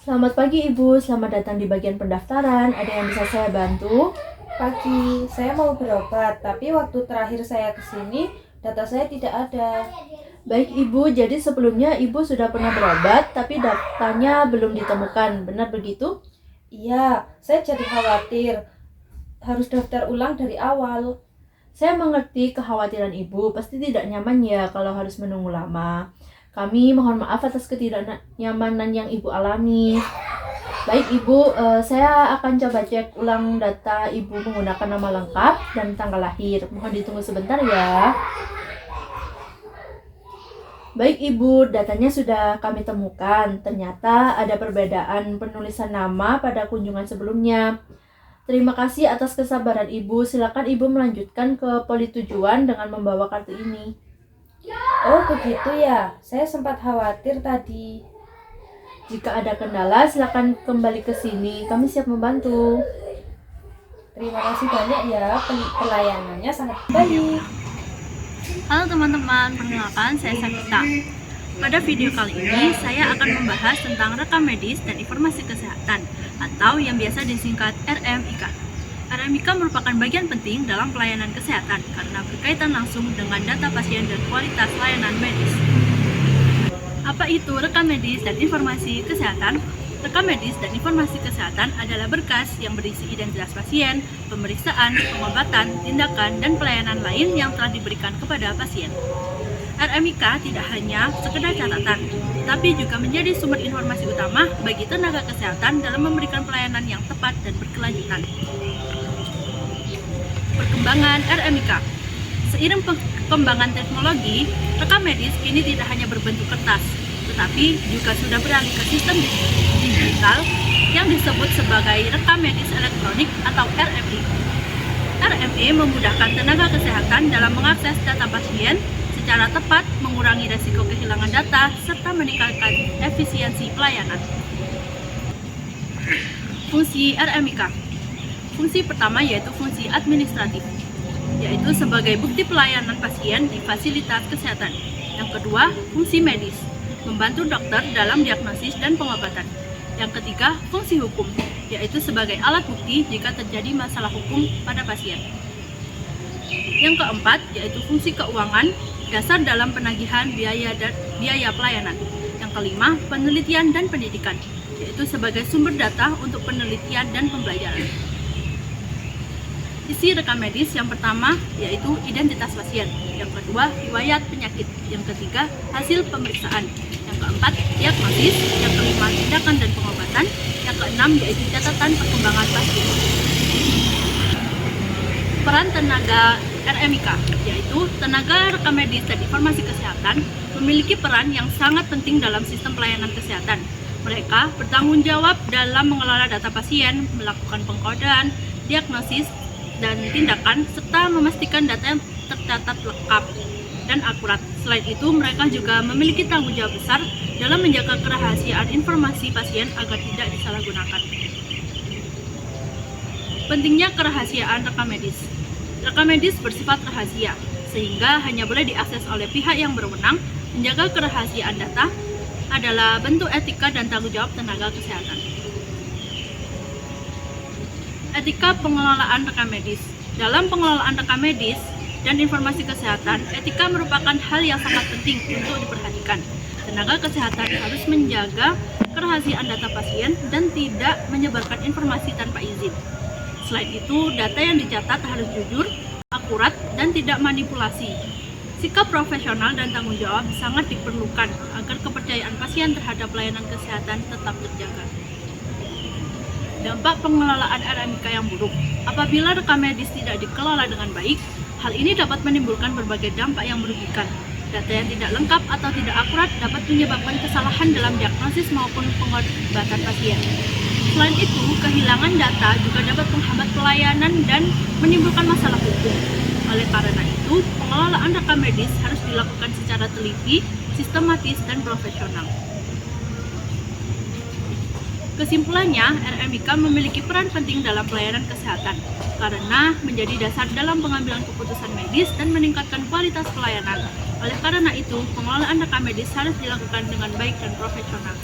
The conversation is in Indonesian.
Selamat pagi Ibu, selamat datang di bagian pendaftaran. Ada yang bisa saya bantu? Pagi, saya mau berobat, tapi waktu terakhir saya ke sini, data saya tidak ada. Baik Ibu, jadi sebelumnya Ibu sudah pernah berobat, tapi datanya belum ditemukan. Benar begitu? Iya, saya jadi khawatir. Harus daftar ulang dari awal. Saya mengerti kekhawatiran Ibu, pasti tidak nyaman ya kalau harus menunggu lama. Kami mohon maaf atas ketidaknyamanan yang Ibu alami. Baik Ibu, saya akan coba cek ulang data Ibu menggunakan nama lengkap dan tanggal lahir. Mohon ditunggu sebentar ya. Baik Ibu, datanya sudah kami temukan. Ternyata ada perbedaan penulisan nama pada kunjungan sebelumnya. Terima kasih atas kesabaran Ibu. Silakan Ibu melanjutkan ke poli tujuan dengan membawa kartu ini. Oh, begitu ya. Saya sempat khawatir tadi. Jika ada kendala, silakan kembali ke sini. Kami siap membantu. Terima kasih banyak ya, pelayanannya sangat baik. Halo teman-teman, perkenalkan saya Sakita. Pada video kali ini, saya akan membahas tentang rekam medis dan informasi kesehatan atau yang biasa disingkat RMIK. RMIK merupakan bagian penting dalam pelayanan kesehatan karena berkaitan langsung dengan data pasien dan kualitas layanan medis. Apa itu rekam medis dan informasi kesehatan? Rekam medis dan informasi kesehatan adalah berkas yang berisi identitas pasien, pemeriksaan, pengobatan, tindakan, dan pelayanan lain yang telah diberikan kepada pasien. RMIK tidak hanya sekedar catatan, tapi juga menjadi sumber informasi utama bagi tenaga kesehatan dalam memberikan pelayanan yang tepat dan berkelanjutan. Perkembangan RMIK. Seiring perkembangan teknologi, rekam medis kini tidak hanya berbentuk kertas, tetapi juga sudah beralih ke sistem digital yang disebut sebagai rekam medis elektronik atau RMI. RMI memudahkan tenaga kesehatan dalam mengakses data pasien secara tepat, mengurangi risiko kehilangan data, serta meningkatkan efisiensi pelayanan. Fungsi RMIK. Fungsi pertama yaitu fungsi administratif, yaitu sebagai bukti pelayanan pasien di fasilitas kesehatan. Yang kedua, fungsi medis, membantu dokter dalam diagnosis dan pengobatan. Yang ketiga, fungsi hukum, yaitu sebagai alat bukti jika terjadi masalah hukum pada pasien. Yang keempat, yaitu fungsi keuangan, dasar dalam penagihan biaya pelayanan. Yang kelima, penelitian dan pendidikan, yaitu sebagai sumber data untuk penelitian dan pembelajaran. Isi rekam medis yang pertama yaitu identitas pasien, yang kedua riwayat penyakit, yang ketiga hasil pemeriksaan, yang keempat diagnosis, yang kelima tindakan dan pengobatan, yang keenam yaitu catatan perkembangan pasien. Peran tenaga RMIK, yaitu tenaga rekam medis dan informasi kesehatan, memiliki peran yang sangat penting dalam sistem pelayanan kesehatan. Mereka bertanggung jawab dalam mengelola data pasien, melakukan pengkodean, diagnosis, dan tindakan, serta memastikan data yang tercatat lengkap dan akurat. Selain itu, mereka juga memiliki tanggung jawab besar dalam menjaga kerahasiaan informasi pasien agar tidak disalahgunakan. Pentingnya kerahasiaan rekam medis. Rekam medis bersifat rahasia, sehingga hanya boleh diakses oleh pihak yang berwenang. Menjaga kerahasiaan data adalah bentuk etika dan tanggung jawab tenaga kesehatan. Etika pengelolaan rekam medis. Dalam pengelolaan rekam medis dan informasi kesehatan, etika merupakan hal yang sangat penting untuk diperhatikan. Tenaga kesehatan harus menjaga kerahasiaan data pasien dan tidak menyebarkan informasi tanpa izin. Selain itu, data yang dicatat harus jujur, akurat, dan tidak manipulasi. Sikap profesional dan tanggung jawab sangat diperlukan agar kepercayaan pasien terhadap pelayanan kesehatan tetap terjaga. Dampak pengelolaan RMIK yang buruk. Apabila rekam medis tidak dikelola dengan baik, hal ini dapat menimbulkan berbagai dampak yang merugikan. Data yang tidak lengkap atau tidak akurat dapat menyebabkan kesalahan dalam diagnosis maupun pengobatan pasien. Selain itu, kehilangan data juga dapat menghambat pelayanan dan menimbulkan masalah hukum. Oleh karena itu, pengelolaan rekam medis harus dilakukan secara teliti, sistematis, dan profesional. Kesimpulannya, RMIK memiliki peran penting dalam pelayanan kesehatan karena menjadi dasar dalam pengambilan keputusan medis dan meningkatkan kualitas pelayanan. Oleh karena itu, pengelolaan rekam medis harus dilakukan dengan baik dan profesional.